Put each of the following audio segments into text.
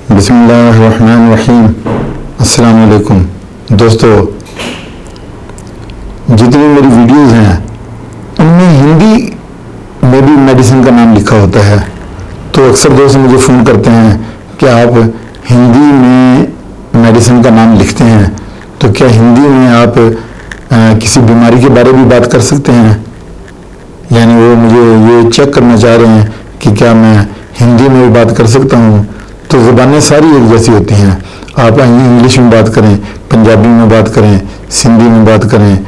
बिस्मिल्लाहिर्रहमानिर्रहीम। अस्सलाम वालेकुम दोस्तों, जितनी मेरी वीडियोज़ हैं उनमें हिंदी में भी मेडिसिन का नाम लिखा होता है। तो अक्सर दोस्त मुझे फ़ोन करते हैं कि आप हिंदी में मेडिसिन का नाम लिखते हैं, तो क्या हिंदी में आप किसी बीमारी के बारे में बात कर सकते हैं? यानी वो मुझे ये चेक करना चाह रहे हैं कि क्या मैं हिंदी में भी बात कर सकता हूँ। तो ज़बानें सारी एक जैसी होती हैं। आप इंग्लिश में बात करें, पंजाबी में बात करें, सिंधी में बात करें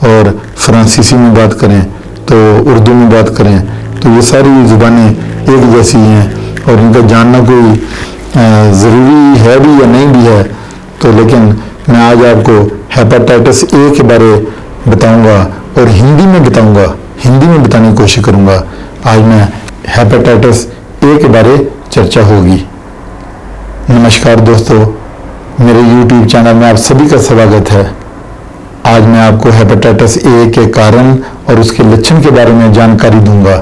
और फ्रांसीसी में बात करें, तो उर्दू में बात करें, तो ये सारी ज़बानें एक जैसी हैं और इनका जानना कोई ज़रूरी है भी या नहीं भी है। तो लेकिन मैं आज आपको हेपेटाइटिस ए के बारे बताऊंगा और हिंदी में बताऊंगा, हिंदी में बताने की कोशिश करूंगा। आज मैं हेपेटाइटिस ए के बारे चर्चा होगी। नमस्कार दोस्तों, मेरे YouTube चैनल में आप सभी का स्वागत है। आज मैं आपको हेपेटाइटिस ए के कारण और उसके लक्षण के बारे में जानकारी दूंगा।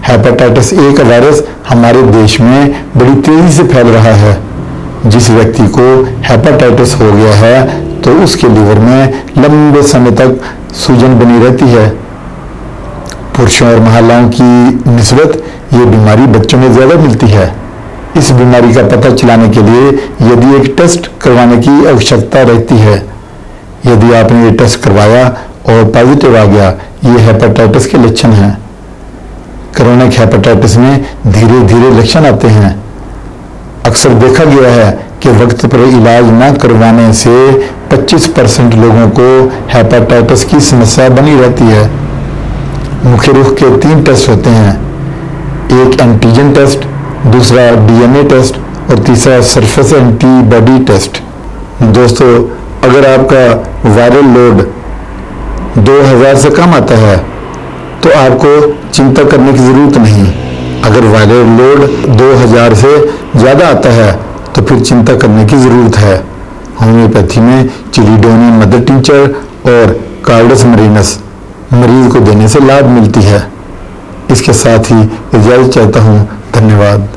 हेपेटाइटिस ए का वायरस हमारे देश में बड़ी तेजी से फैल रहा है। जिस व्यक्ति को हेपेटाइटिस हो गया है तो उसके लीवर में लंबे समय तक सूजन बनी रहती है। पुरुषों और महिलाओं की निस्बत ये बीमारी बच्चों में ज़्यादा मिलती है। इस बीमारी का पता चलाने के लिए यदि एक टेस्ट करवाने की आवश्यकता रहती है। यदि आपने ये टेस्ट करवाया और पॉजिटिव आ गया, ये हेपेटाइटिस के लक्षण हैं। क्रोनिक हेपेटाइटिस में धीरे धीरे लक्षण आते हैं। अक्सर देखा गया है कि वक्त पर इलाज न करवाने से 25% लोगों को हेपेटाइटिस की समस्या बनी रहती है। मुख्य रूप के 3 टेस्ट होते हैं, एक एंटीजन टेस्ट, दूसरा DNA टेस्ट और तीसरा सरफेस एंटीबॉडी टेस्ट। दोस्तों, अगर आपका वायरल लोड 2000 से कम आता है तो आपको चिंता करने की ज़रूरत नहीं। अगर वायरल लोड 2000 से ज़्यादा आता है तो फिर चिंता करने की ज़रूरत है। होम्योपैथी में चिलिडोनियम मदर टिंचर और कार्डस मरीनस मरीज को देने से लाभ मिलती है। इसके साथ ही इजाज़त चाहता हूँ। धन्यवाद।